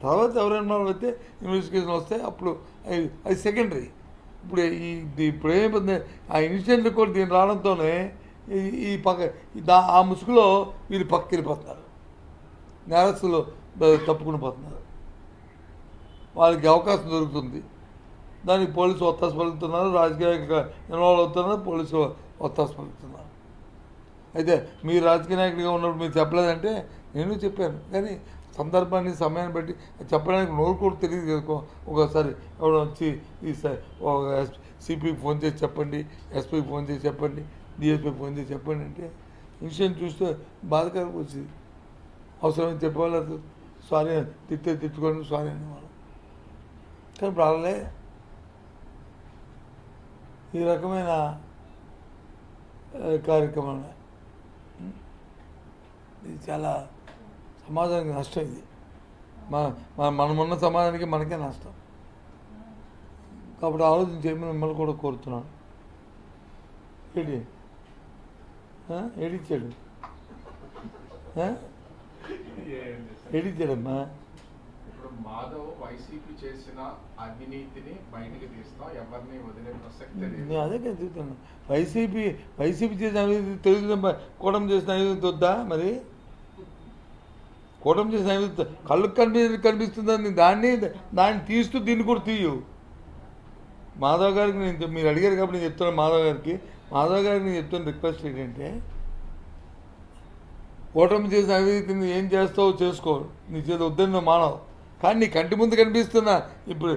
Speaker 1: తర్వాత ఎవరైనా అయితే ఇన్వెస్టిగేషన్ వస్తే అప్పుడు అది సెకండరీ. ఇప్పుడు ఏమైపోతుంది, ఆ ఇన్సిడెంట్లు కూడా దీన్ని రావడంతోనే ఈ ఆ ముసుగులో వీళ్ళు పక్కకి వెళ్ళిపోతున్నారు, నేరస్తులు తప్పుకుని పోతున్నారు, వాళ్ళకి అవకాశం దొరుకుతుంది. దానికి పోలీసు ఒత్తాసు పలుకుతున్నారు, రాజకీయ ఇన్వాల్వ్ అవుతున్నారు, పోలీసు ఒత్తాసు పలుకుతున్నారు. అయితే మీరు రాజకీయ నాయకుడిగా ఉన్నప్పుడు మీరు చెప్పలేదంటే నేను చెప్పాను, కానీ సందర్భాన్ని సమయాన్ని బట్టి చెప్పడానికి నోరు కూడా తెలియదు కదా. ఒకసారి ఎవడో వచ్చి సిపికి ఫోన్ చేసి చెప్పండి, ఎస్పీకి ఫోన్ చేసి చెప్పండి, డిఎస్పీకి ఫోన్ చేసి చెప్పండి అంటే ఇన్సిడెంట్ చూస్తే బాధకరంగా వచ్చింది. అవసరమైతే చెప్పేవాళ్ళు సారీ తిట్టుకోండి సారీ అనేవాళ్ళు. కానీ ఇప్పుడు అలాగే ఈ రకమైన కార్యక్రమాలు ఇది చాలా సమాజానికి నష్టం. ఇది మనమున్న సమాజానికి మనకే నష్టం. కాబట్టి ఆలోచన చేయమని మిమ్మల్ని కూడా కోరుతున్నాను. ఏడిచ్చాడు ఏడిచ్చాడమ్మా.
Speaker 2: ఇప్పుడు మాధవ్ వైసీపీ చేసిన అవినీతిని బయటకు తీస్తాం, ఎవరిని వదిలే ప్రసక్తి లేదు.
Speaker 1: నేను అదే కదా చెప్తాను, వైసీపీ చేసిన అవినీతి తెలుగుదేశం కూటమి చేసిన అవినీతి వద్దా? మరి కూటమి చేసిన అవినీతి కళ్ళకు కనిపిస్తుందని దాన్ని తీస్తూ దీన్ని కూడా తీయు. మాధవ్ గారికి మీరు అడిగారు కాబట్టి నేను చెప్తున్నాను. మాధవ్ గారికి నేను చెప్తున్న రిక్వెస్ట్ ఏంటంటే, కూటమి చేసిన అవినీతిని ఏం చేస్తావో చేసుకో, నీ చేత వద్దని మానవు. కానీ నీ కంటి ముందు కనిపిస్తున్నా ఇప్పుడు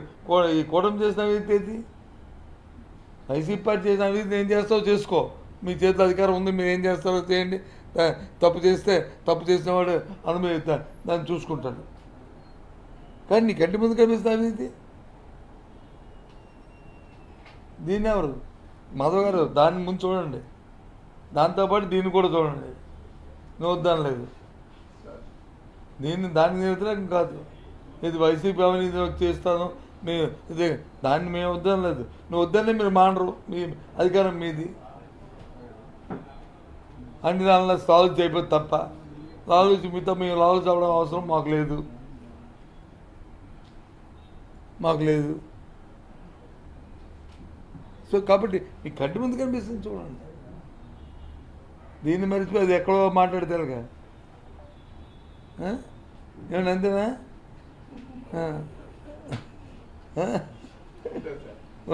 Speaker 1: ఈ కూటమి చేసిన అవినీతి ఏది, వైసీపీ పార్టీ చేసిన అవినీతిని ఏం చేస్తావో చేసుకో. మీ చేతిలో అధికారం ఉంది, మీరు ఏం చేస్తారో చేయండి. తప్పు చేసిన వాడు అనుభవిస్తాడు, దాన్ని చూసుకుంటాడు. కానీ నీ కంటి ముందు కనిపిస్తున్న అవినీతి దీన్ని ఎవరు? మాధవ్ గారు దాన్ని ముందు చూడండి, దాంతోపాటు దీన్ని కూడా చూడండి. నువ్వు వద్దాను లేదు, దానికి వ్యతిరేకం కాదు. ఇది వైసీపీ అవినీతి చేస్తాను ఇదే, దాన్ని మేము వద్దాను లేదు. నువ్వు వద్దనే మీరు మానరు, మీ అధికారం మీది. అన్ని దానిలో సాల్వ్ చేయకపోతే తప్ప మీతో మేము లాల్వ్ అవ్వడం అవసరం మాకు లేదు. సో కాబట్టి మీ కంటి ముందు కనిపిస్తుంది చూడండి. దీన్ని మర్చిపోయి అది ఎక్కడో మాట్లాడతారుగా. ఏమన్నా అంతేనా?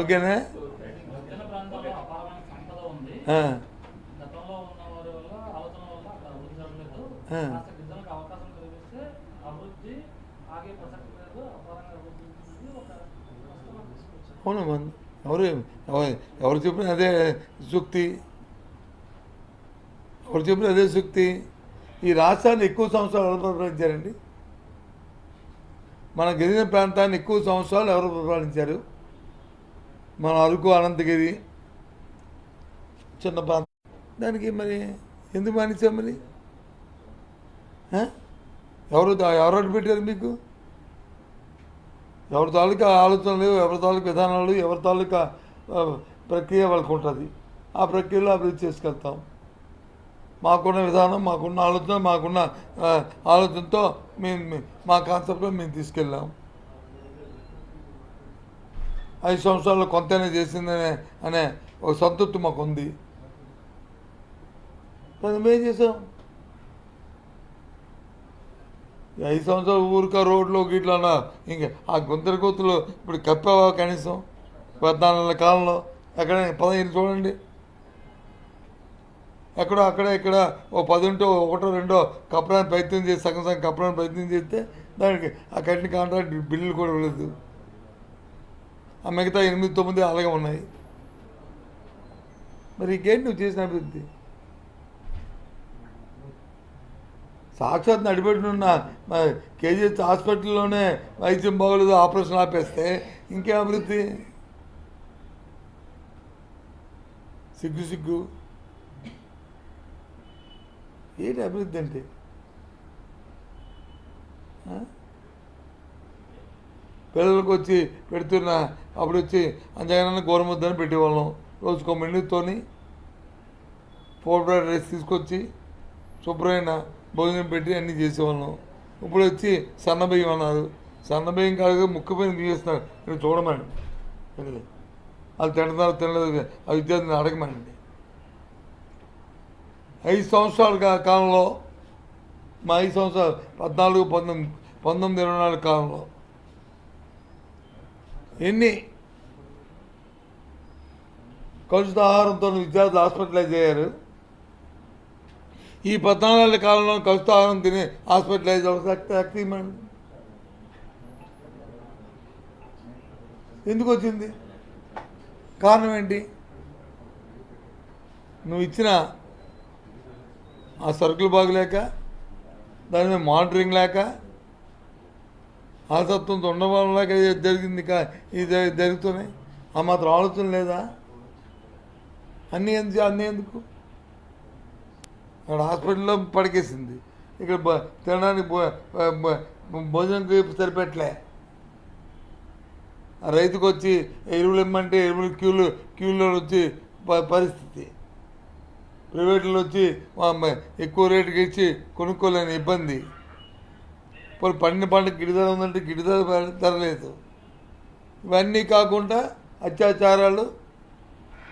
Speaker 1: ఓకేనా? అవునమ్మా, ఎవరు చెప్పిన అదే సూక్తి. ఈ రాష్ట్రాన్ని ఎక్కువ సంవత్సరాలు ఎవరు పరిపాలించారండి? మన గిరిజన ప్రాంతాన్ని ఎక్కువ సంవత్సరాలు ఎవరు పరిపాలించారు? మన అరకు అనంతగిరి చిన్న ప్రాంతం, దానికి మరి ఎందుకు మానేసాం మరి? ఎవరు అడ్డు పెట్టారు మీకు? ఎవరి తాలూకా ఆలోచనలు, ఎవరి తాలూకా విధానాలు, ఎవరి తాలూకా ప్రక్రియ వాళ్ళకు ఉంటుంది. ఆ ప్రక్రియలో అభివృద్ధి చేసుకెళ్తాం. మాకున్న విధానం, మాకున్న ఆలోచన, మాకున్న ఆలోచనతో మేము మా కాన్సెప్ట్లో మేము తీసుకెళ్ళాం. 5 సంవత్సరాల్లో కొంతైనా చేసిందనే ఒక సంతృప్తి మాకు ఉంది. కానీ మేం చేసాం 5 సంవత్సరాలు ఊరిక రోడ్లో గిట్లన్నా ఇంకా ఆ గుంతల గొంతులు ఇప్పుడు కప్పావా కనీసం 14 నెలల కాలంలో? ఎక్కడ 15 చూడండి, ఎక్కడో అక్కడ ఇక్కడ ఓ 10 ఉంటే 1 2 కప్పడానికి ప్రయత్నం చేసి సగం కప్పడానికి ప్రయత్నం చేస్తే దానికి ఆ కట్టిన కాంట్రాక్ట్ బిల్లులు కూడా వెళ్ళదు. ఆ మిగతా 8 9 అలాగే ఉన్నాయి. మరి ఇంకేంటి నువ్వు చేసిన అభివృద్ధి? సాక్షాత్ నడిపెట్టున్న కేజీహెచ్ హాస్పిటల్లోనే వైద్యం బాగోలేదు, ఆపరేషన్ ఆపేస్తే ఇంకే అభివృద్ధి? సిగ్గు ఏంటి అభివృద్ధి అంటే? పిల్లలకు వచ్చి పెడుతున్న అప్పుడు వచ్చి అంతగానన్నా గోరుముద్దని పెట్టేవాళ్ళం. రోజుకో మెనూతోని 4 ఫ్రైడ్ రైస్ తీసుకొచ్చి శుభ్రమైన భోజనం పెట్టి అన్నీ చేసేవాళ్ళం. ఇప్పుడు వచ్చి సన్నబియ్యం అన్నారు. సన్నబియ్యం కాదు, ముక్కుపోయిన బియ్యేస్తున్నారు. మీరు చూడమండి, వాళ్ళు తింటున్నారు తినలేదు ఆ విద్యార్థిని అడగమండి. 5 సంవత్సరాల కాలంలో, మా 5 సంవత్సరాలు 14, 19, 24 కాలంలో ఎన్ని కలుషిత ఆహారంతో విద్యార్థులు హాస్పిటలైజ్ అయ్యారు? ఈ 14 కాలంలో కలుషిత ఆహారం తిని హాస్పిటలైజ్ అవ్వమండి. ఎందుకు వచ్చింది? కారణం ఏంటి? నువ్వు ఇచ్చిన ఆ సరుకులు బాగలేక, దాని మీద మానిటరింగ్ లేక, ఆసక్తంతో ఉండడం లేక జరిగింది. ఇది జరుగుతున్నాయి. ఆ మాత్రం ఆలోచన లేదా? అన్నీ ఎందుకు? అక్కడ హాస్పిటల్లో పడికేసింది, ఇక్కడ తినడానికి భోజనంకి సరిపెట్టలే. ఆ రైతుకు వచ్చి ఎరువులు ఇమ్మంటే ఎరువులు క్యూలో వచ్చి పరిస్థితి. ప్రైవేట్లో వచ్చి ఎక్కువ రేటుకి ఇచ్చి కొనుక్కోలేని ఇబ్బంది. ఇప్పుడు పండిన పంటకు గిడిదల ఉందంటే గిడిదల ధర లేదు. ఇవన్నీ కాకుండా అత్యాచారాలు,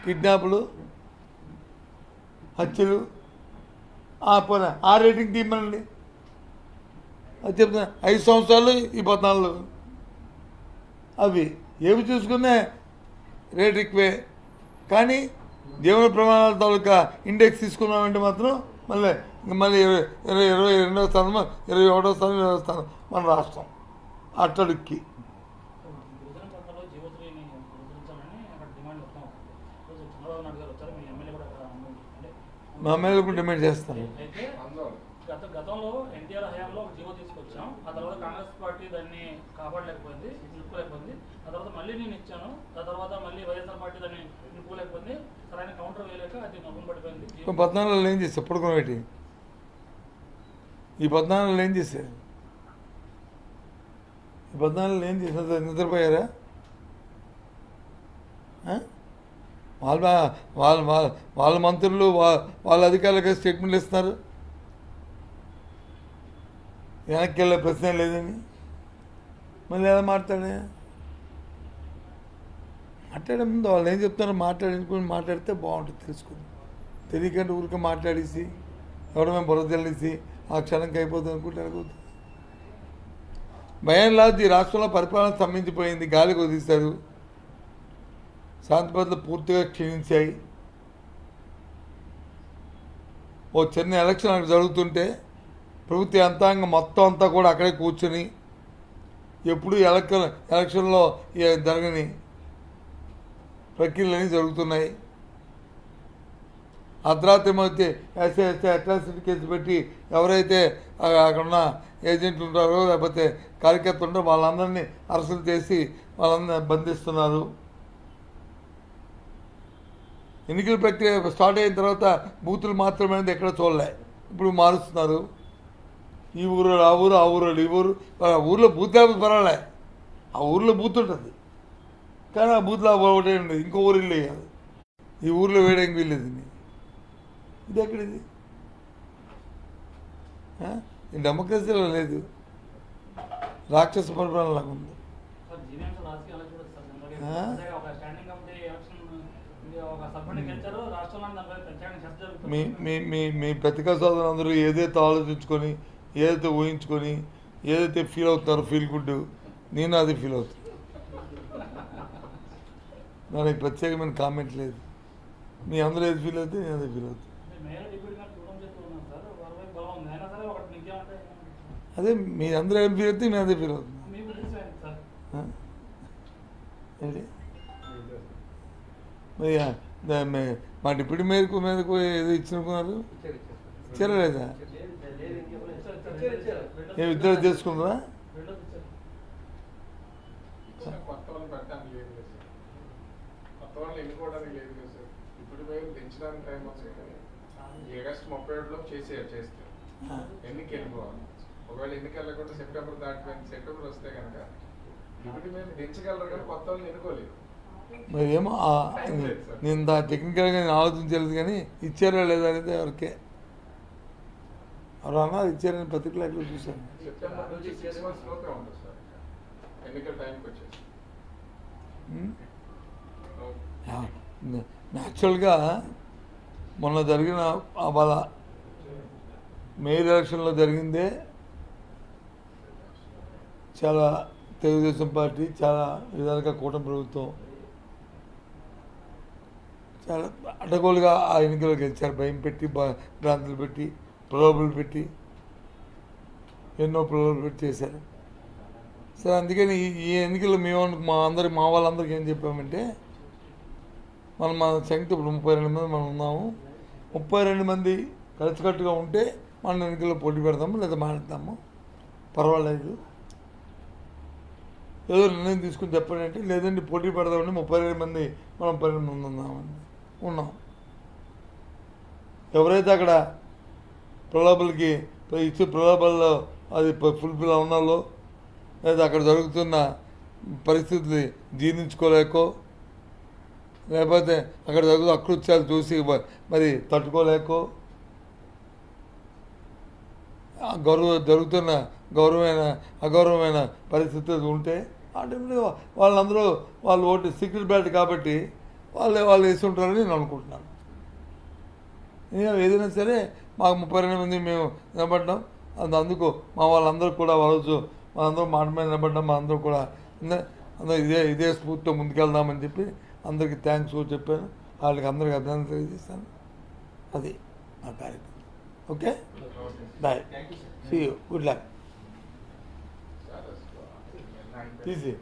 Speaker 1: కిడ్నాపులు, హత్యలు. పోనీ ఆ రేటింగ్ తీయమనండి. అది చెప్తున్నా 5 సంవత్సరాలు ఈ 14 అవి ఏవి చూసుకునే రేట్ ఎక్కువే. కానీ జీవన ప్రమాణాల తాలూకా ఇండెక్స్ తీసుకున్నామంటే మాత్రం మళ్ళీ 22వ స్థానం, 21వ స్థానం, 20వ స్థానం మన రాష్ట్రం అట్టడుక్కి. మా ఎమ్మెల్యేలకు డిమాండ్ చేస్తాను.
Speaker 4: గతంలో ఎన్టీఆర్ హయాంలో జీవో తీసుకొచ్చాం, ఆ తర్వాత కాంగ్రెస్ పార్టీ దాన్ని కాపాడలేకపోయింది, నిలుపుకోలేకపోయింది. ఆ తర్వాత మళ్ళీ నేను ఇచ్చాను, ఆ తర్వాత మళ్ళీ వైఎస్ఆర్ పార్టీ దాన్ని నిలుపుకోలేకపోయింది. సరైన కౌంటర్ వేయలేక అది మొదలు పడిపోయింది.
Speaker 1: 14లో ఏం చేశారు? పడుకునేటి ఈ 14లో ఏం చేశారు? ఈ 14లో ఏం చేశారు? నిద్రపోయారా? వాళ్ళ మంత్రులు వాళ్ళ అధికారులకు స్టేట్మెంట్లు ఇస్తున్నారు, వెనక్కి వెళ్ళే ప్రశ్న లేదని. మళ్ళీ ఎలా మాట్లాడే ముందు వాళ్ళు ఏం చెప్తున్నారో మాట్లాడితే బాగుంటుంది, తెలుసుకుంది. తెలియకంటే ఊరికే మాట్లాడేసి ఎవడమే బుర్ర తెల్లేసి ఆ క్షణంకి అయిపోతుంది అనుకుంటే అనుకోతుంది. భయంలాది రాష్ట్రంలో పరిపాలన స్తంభించిపోయింది, గాలికి వదిలేశారు. శాంతి భద్రతలు పూర్తిగా క్షీణించాయి. ఓ చిన్న ఎలక్షన్ అక్కడ జరుగుతుంటే ప్రభుత్వ యంత్రాంగం మొత్తం అంతా కూడా అక్కడే కూర్చొని ఎప్పుడు ఎలక్షన్లో జరగని ప్రక్రియలన్నీ జరుగుతున్నాయి. అర్ధరాత్రి మధ్య ఎస్సీ అట్రాసిటీ కేసు పెట్టి ఎవరైతే అక్కడున్న ఏజెంట్లు ఉంటారో లేకపోతే కార్యకర్తలు ఉంటారో వాళ్ళందరినీ అరెస్టులు చేసి వాళ్ళందరినీ బంధిస్తున్నారు. ఎన్నికల ప్రక్రియ స్టార్ట్ అయిన తర్వాత బూతులు మాత్రమే అనేది ఎక్కడ చూడలే. ఇప్పుడు మారుస్తున్నారు. ఈ ఊరు ఆ ఊరు, ఆ ఊరు ఈ ఊరు. ఆ ఊర్లో బూత్ లేకపోతే పర్వాలే, ఆ ఊర్లో బూత్ ఉంటుంది కానీ ఆ బూత్లో ఒకటే ఉండదు, ఇంకో ఊరు ఇల్లు వేయాలి. ఈ ఊర్లో వేయడానికి వీల్లేదు. ఇది ఎక్కడిది? ఈ డెమోక్రసీలో లేదు, రాక్షస పరిపాలనలాగా ఉంది.
Speaker 4: సార్, జీవీఎంసీ రాజకీయాలు చూడొచ్చు సార్. జనరల్గా తాజాగా ఒక స్టాండింగ్ కమిటీ ఎలక్షన్ ఒక సభ్యుడిని గెలిచారు, రాష్ట్రంలో దానిపై ప్రత్యేకంగా చర్చ జరుగుతుంది.
Speaker 1: మీ మీ మీ మీ పత్రికా సోదరులందరూ ఏదైతే ఆలోచించుకొని, ఏదైతే ఊహించుకొని, ఏదైతే ఫీల్ అవుతున్నారో ఫీల్ గుడ్, నేను అది ఫీల్ అవుతాను. దానికి ప్రత్యేకమైన కామెంట్ లేదు. మీ అందరూ ఏది ఫీల్ అవుతే నేను అదే ఫీల్ అవుతాను.
Speaker 4: మేయర్ డిప్యూటీ గారు చూడడం చేస్తూ ఉన్నాం సార్, వారి బలం ఉంది అయినా సరే ఒకటి నిజమంటే
Speaker 1: అదే మీ అందరూ ఏం ఫీల్ అవుతే నేను అదే ఫీల్ అవుతుంది.
Speaker 4: మీకు తెలిసిపోయింది సార్.
Speaker 1: ఏంటి మరి మా డిప్యూటీ మేయర్కు మీదకు ఏదో ఇచ్చినకున్నారు, ఇచ్చారా లేదా? ఏమి ఇద్దరు చేసుకుందా?
Speaker 2: కొత్త వాళ్ళు పెట్టడానికి లేదు కదా సార్, కొత్త వాళ్ళు ఎన్నుకోవడానికి లేదు కదా సార్. ఇప్పుడు మేము పెంచడానికి టైం వస్తుంది కానీ ఆగస్టు 31లో చేస్తారు. ఎన్నిక వెళ్ళిపోవాలి. ఒకవేళ ఎన్నిక వెళ్ళకుండా సెప్టెంబర్ దాటిపోయింది, సెప్టెంబర్ వస్తే కనుక ఇప్పుడు మేము దించగలరు కానీ కొత్త వాళ్ళని ఎన్నుకోలేదు.
Speaker 1: మరి ఏమో నేను టెక్నికల్గా నేను ఆలోచించలేదు కానీ ఇచ్చారా లేదా అనేది ఎవరికే ఎవరు అన్నారు ఇచ్చారని పత్రికలు ఎక్కడ చూశాను.
Speaker 2: సెప్టెంబర్ నుంచి 6 months లోపే ఉంటుంది సార్ ఎన్నికల టైంకి వచ్చేసి.
Speaker 1: న్యాచురల్గా మొన్న జరిగిన వాళ్ళ మేయర్ ఎలక్షన్లో జరిగిందే చాలా తెలుగుదేశం పార్టీ చాలా విధాలుగా కూటమి ప్రభుత్వం చాలా అడ్డగోలుగా ఆ ఎన్నికలు గెలిచారు. భయం పెట్టి, భ్రాంతులు పెట్టి, ప్రలోభాలు పెట్టి, ఎన్నో ప్రలోభాలు పెట్టి చేశారు. సరే, అందుకని ఈ ఎన్నికల్లో మా వాళ్ళందరికీ ఏం చెప్పామంటే, మన సంఖ్య ఇప్పుడు 32 మంది మనం ఉన్నాము. 32 మంది కలిసికట్టుగా ఉంటే మనం ఎన్నికల్లో పోటీ పెడతాము, లేదా మాట్లాడతాము, పర్వాలేదు. ఏదో నిర్ణయం తీసుకుని చెప్పండి అంటే, లేదండి పోటీ పెడదామండి 32 మంది మనం 12 మంది ఉన్నాం. ఎవరైతే అక్కడ ప్రలోభాలకి ఇచ్చే ప్రలోభాల్లో అది ఫుల్ఫిల్ అవునాలో, లేదా అక్కడ జరుగుతున్న పరిస్థితులు జీర్ణించుకోలేకో, లేకపోతే అక్కడ జరుగుతున్న అకృత్యాలు చూసి మరి తట్టుకోలేకో, జరుగుతున్న అగౌరవమైన పరిస్థితులు ఉంటే ఆటోమేటిక్గా వాళ్ళందరూ వాళ్ళు ఓటు సీక్రెట్ బ్యాలెట్ కాబట్టి వాళ్ళు వేసి ఉంటారని నేను అనుకుంటున్నాను. ఏదైనా సరే మాకు 32 మంది మేము నిలబడ్డాం. అందుకు మా వాళ్ళందరూ కూడా రోజు మనందరూ మాట మీద నిలబడ్డాం. మా అందరూ కూడా అందరూ ఇదే స్ఫూర్తితో ముందుకెళ్దామని చెప్పి అందరికీ థ్యాంక్స్ చెప్పాను. వాళ్ళకి అందరికీ అభినందన తెలియజేస్తాను. అది నా కార్యక్రమం. Okay, bye, see you, good luck.
Speaker 2: Sir,
Speaker 1: easy.